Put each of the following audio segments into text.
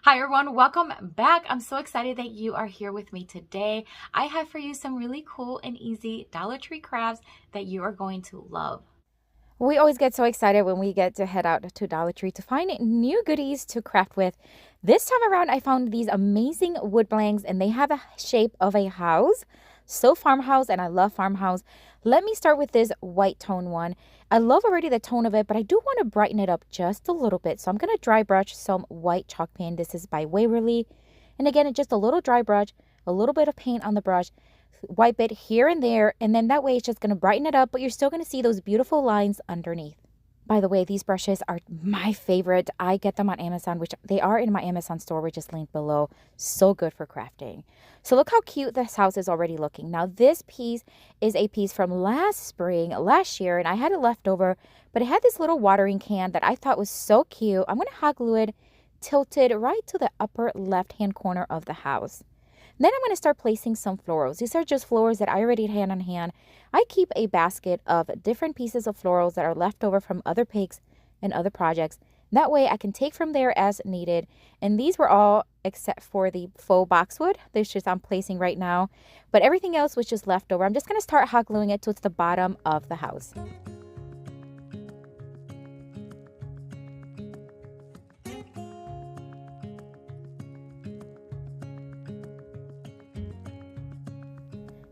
Hi everyone, welcome back. I'm so excited that you are here with me today. I have for you some really cool and easy Dollar Tree crafts that you are going to love. We always get so excited when we get to head out to Dollar Tree to find new goodies to craft with. This time around, I found these amazing wood blanks and they have a shape of a house. So farmhouse, and I love farmhouse. Let me start with this white tone one. I love already the tone of it, but I do want to brighten it up just a little bit. So I'm going to dry brush some white chalk paint. This is by Waverly. And again, just a little dry brush, a little bit of paint on the brush, wipe it here and there, and then that way it's just going to brighten it up, but you're still going to see those beautiful lines underneath. By the way, these brushes are my favorite. I get them on Amazon, which they are in my Amazon store, which is linked below. So good for crafting. So look how cute this house is already looking. Now this piece is a piece from last year, and I had it left over, but it had this little watering can that I thought was so cute. I'm going to hot glue it tilted right to the upper left-hand corner of the house. Then I'm going to start placing some florals. These are just florals that I already had on hand. I keep a basket of different pieces of florals that are left over from other picks and other projects. That way I can take from there as needed. And these were all except for the faux boxwood. This just I'm placing right now. But everything else was just left over. I'm just going to start hot gluing it towards the bottom of the house.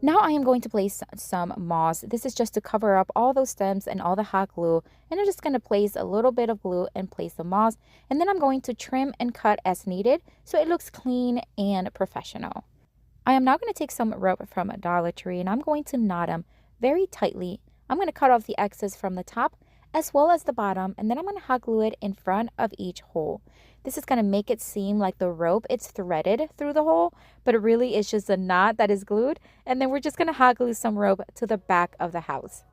Now I am going to place some moss. This is just to cover up all those stems and all the hot glue. And I'm just going to place a little bit of glue and place the moss. And then I'm going to trim and cut as needed so it looks clean and professional. I am now going to take some rope from a Dollar Tree and I'm going to knot them very tightly. I'm going to cut off the excess from the top as well as the bottom, and then I'm going to hot glue it in front of each hole. This is going to make it seem like the rope, it's threaded through the hole, but it really is just a knot that is glued. And then we're just going to hot glue some rope to the back of the house.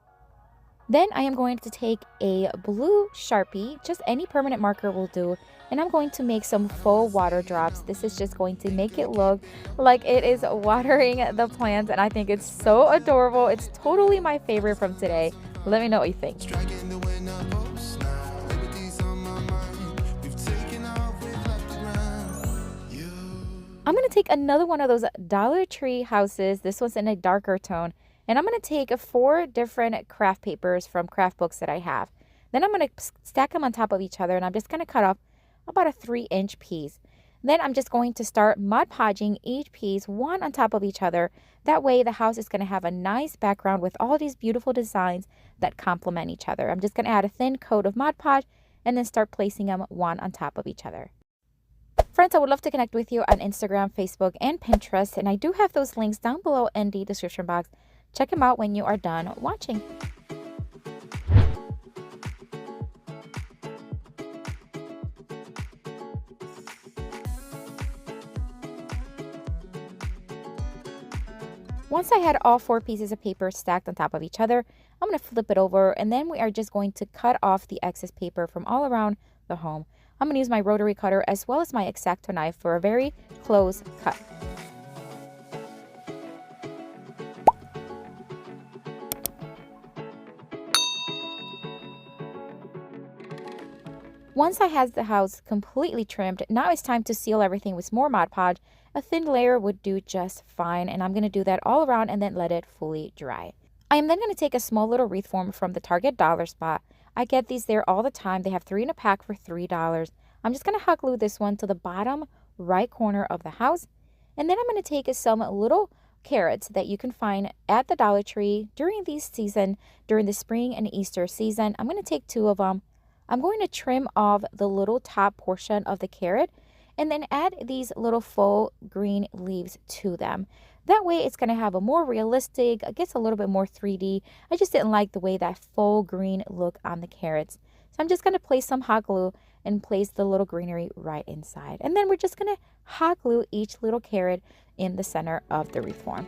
Then I am going to take a blue Sharpie, just any permanent marker will do, and I'm going to make some faux water drops. This is just going to make it look like it is watering the plants, and I think it's so adorable. It's totally my favorite from today. Let me know what you think. I'm going to take another one of those Dollar Tree houses. This one's in a darker tone. And I'm going to take 4 different craft papers from craft books that I have. Then I'm going to stack them on top of each other. And I'm just going to cut off about a 3-inch piece. Then I'm just going to start Mod Podging each piece one on top of each other. That way the house is going to have a nice background with all these beautiful designs that complement each other. I'm just going to add a thin coat of Mod Podge and then start placing them one on top of each other. Friends, I would love to connect with you on Instagram, Facebook, and Pinterest, and I do have those links down below in the description box. Check them out when you are done watching. Once I had all 4 pieces of paper stacked on top of each other, I'm going to flip it over, and then we are just going to cut off the excess paper from all around the home. I'm going to use my rotary cutter as well as my X-Acto knife for a very close cut. Once I had the house completely trimmed, now it's time to seal everything with more Mod Podge. A thin layer would do just fine, and I'm going to do that all around and then let it fully dry. I am then going to take a small little wreath form from the Target dollar spot. I get these there all the time. They have 3 in a pack for $3. I'm just going to hot glue this one to the bottom right corner of the house. And then I'm going to take some little carrots that you can find at the Dollar Tree during the spring and Easter season. I'm going to take 2 of them. I'm going to trim off the little top portion of the carrot and then add these little faux green leaves to them. That way it's going to have a more realistic, I guess a little bit more 3D. I just didn't like the way that faux green look on the carrots. So I'm just going to place some hot glue and place the little greenery right inside. And then we're just going to hot glue each little carrot in the center of the wreath form.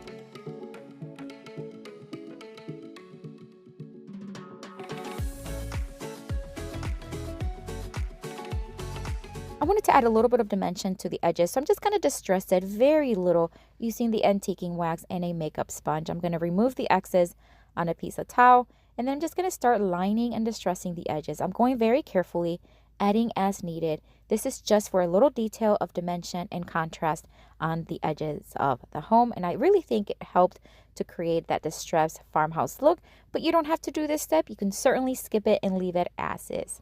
I wanted to add a little bit of dimension to the edges, so I'm just going to distress it very little using the antiquing wax and a makeup sponge. I'm going to remove the excess on a piece of towel, and then I'm just going to start lining and distressing the edges. I'm going very carefully, adding as needed. This is just for a little detail of dimension and contrast on the edges of the home. And I really think it helped to create that distressed farmhouse look. But you don't have to do this step. You can certainly skip it and leave it as is.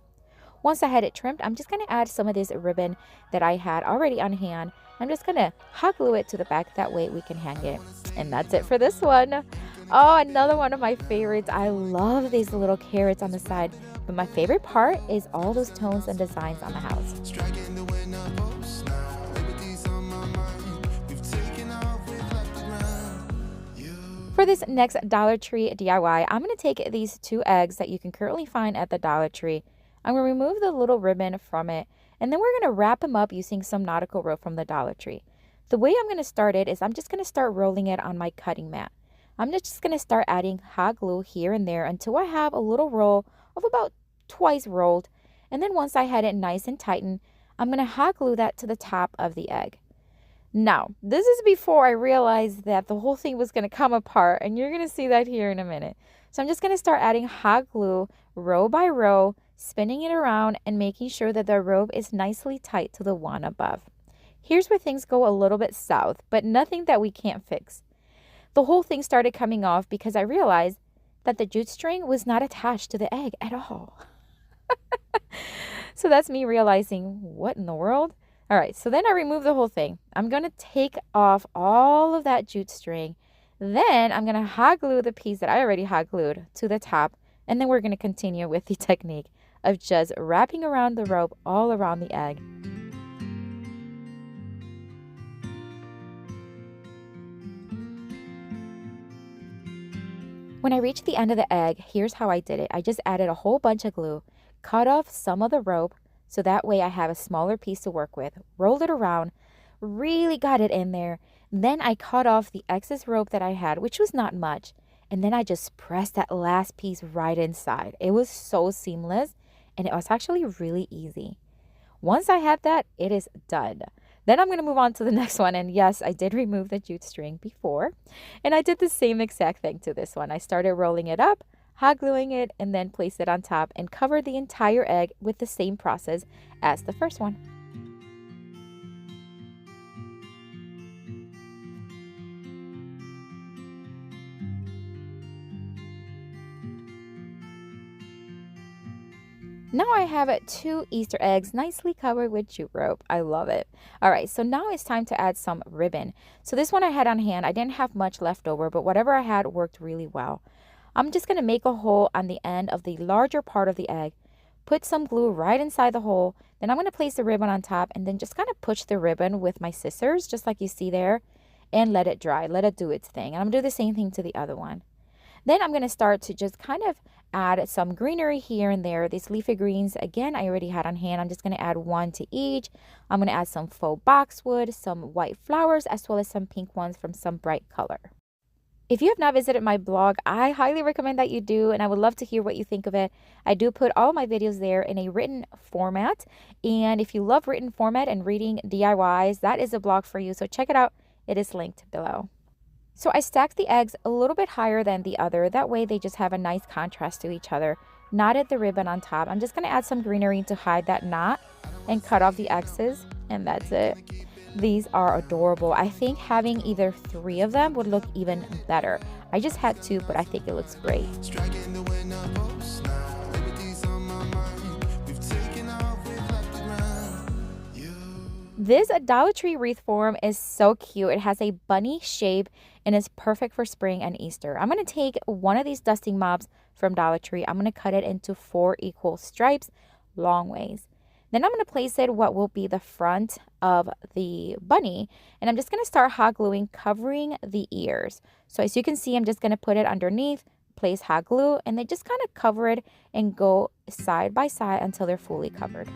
Once I had it trimmed, I'm just going to add some of this ribbon that I had already on hand. I'm just going to hot glue it to the back. That way we can hang it. And that's it for this one. Oh, another one of my favorites. I love these little carrots on the side. But my favorite part is all those tones and designs on the house. For this next Dollar Tree DIY, I'm going to take these 2 eggs that you can currently find at the Dollar Tree. I'm going to remove the little ribbon from it, and then we're going to wrap them up using some nautical rope from the Dollar Tree. The way I'm going to start it is I'm just going to start rolling it on my cutting mat. I'm just going to start adding hot glue here and there until I have a little roll of about twice rolled. And then once I had it nice and tightened, I'm going to hot glue that to the top of the egg. Now, this is before I realized that the whole thing was going to come apart, and you're going to see that here in a minute. So I'm just going to start adding hot glue row by row, spinning it around and making sure that the rope is nicely tight to the one above. Here's where things go a little bit south, but nothing that we can't fix. The whole thing started coming off because I realized that the jute string was not attached to the egg at all. So that's me realizing, what in the world? All right, so then I remove the whole thing. I'm going to take off all of that jute string. Then I'm going to hot glue the piece that I already hot glued to the top. And then we're going to continue with the technique of just wrapping around the rope all around the egg. When I reached the end of the egg, here's how I did it. I just added a whole bunch of glue, cut off some of the rope, so that way I have a smaller piece to work with, rolled it around, really got it in there. Then I cut off the excess rope that I had, which was not much. And then I just pressed that last piece right inside. It was so seamless, and it was actually really easy. Once I have that, it is done. Then I'm going to move on to the next one. And yes, I did remove the jute string before. And I did the same exact thing to this one. I started rolling it up, hot gluing it, and then placed it on top and covered the entire egg with the same process as the first one. Now I have 2 Easter eggs nicely covered with jute rope. I love it. All right, so now it's time to add some ribbon. So this one I had on hand. I didn't have much left over, but whatever I had worked really well. I'm just going to make a hole on the end of the larger part of the egg, put some glue right inside the hole. Then I'm going to place the ribbon on top and then just kind of push the ribbon with my scissors, just like you see there, and let it dry. Let it do its thing. And I'm going to do the same thing to the other one. Then I'm going to start to just kind of add some greenery here and there. These leafy greens, again, I already had on hand. I'm just going to add 1 to each. I'm going to add some faux boxwood, some white flowers, as well as some pink ones from some bright color. If you have not visited my blog, I highly recommend that you do, and I would love to hear what you think of it. I do put all my videos there in a written format, and if you love written format and reading DIYs, that is a blog for you, so check it out. It is linked below. So I stacked the eggs a little bit higher than the other. That way they just have a nice contrast to each other. Knotted the ribbon on top. I'm just going to add some greenery to hide that knot and cut off the excess, and that's it. These are adorable. I think having either 3 of them would look even better. I just had 2, but I think it looks great. This Dollar Tree wreath form is so cute. It has a bunny shape and is perfect for spring and Easter. I'm going to take one of these dusting mops from Dollar Tree. I'm going to cut it into 4 equal stripes, long ways. Then I'm going to place it what will be the front of the bunny. And I'm just going to start hot gluing, covering the ears. So as you can see, I'm just going to put it underneath, place hot glue, and then just kind of cover it and go side by side until they're fully covered.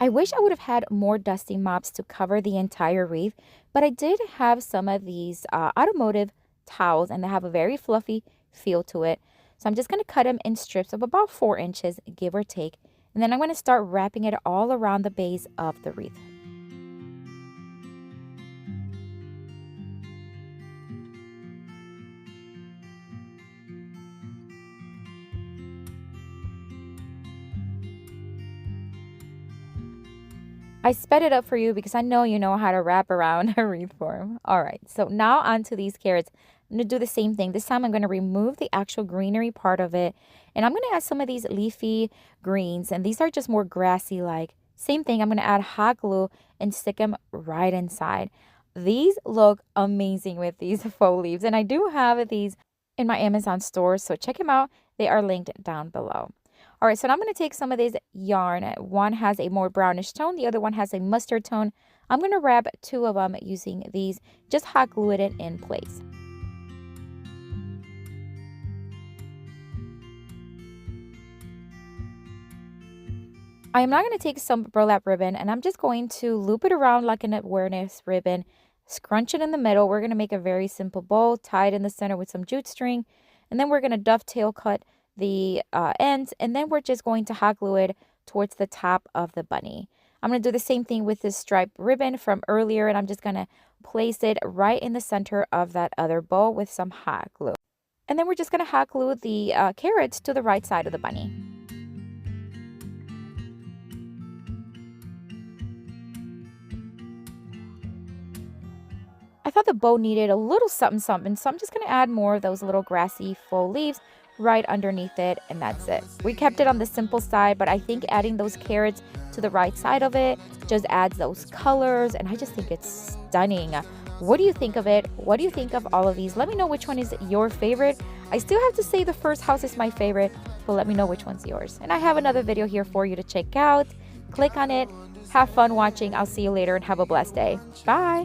I wish I would have had more dusting mops to cover the entire wreath, but I did have some of these automotive towels, and they have a very fluffy feel to it. So I'm just going to cut them in strips of about 4 inches, give or take, and then I'm going to start wrapping it all around the base of the wreath. I sped it up for you because I know you know how to wrap around a wreath form. All right, so now onto these carrots. I'm going to do the same thing. This time I'm going to remove the actual greenery part of it. And I'm going to add some of these leafy greens. And these are just more grassy like. Same thing, I'm going to add hot glue and stick them right inside. These look amazing with these faux leaves. And I do have these in my Amazon store, so check them out. They are linked down below. All right, so now I'm going to take some of this yarn. One has a more brownish tone. The other one has a mustard tone. I'm going to wrap two of them using these. Just hot glue it in place. I am now going to take some burlap ribbon and I'm just going to loop it around like an awareness ribbon, scrunch it in the middle. We're going to make a very simple bow, tie it in the center with some jute string, and then we're going to dovetail cut the ends, and then we're just going to hot glue it towards the top of the bunny. I'm going to do the same thing with this striped ribbon from earlier, and I'm just going to place it right in the center of that other bow with some hot glue. And then we're just going to hot glue the carrots to the right side of the bunny. I thought the bow needed a little something, so I'm just going to add more of those little grassy faux leaves right underneath it, and that's it. We kept it on the simple side, but I think adding those carrots to the right side of it just adds those colors, and I just think it's stunning. What do you think of it? What do you think of all of these? Let me know which one is your favorite. I still have to say the first house is my favorite, but let me know which one's yours. And I have another video here for you to check out. Click on it. Have fun watching. I'll see you later and have a blessed day. Bye.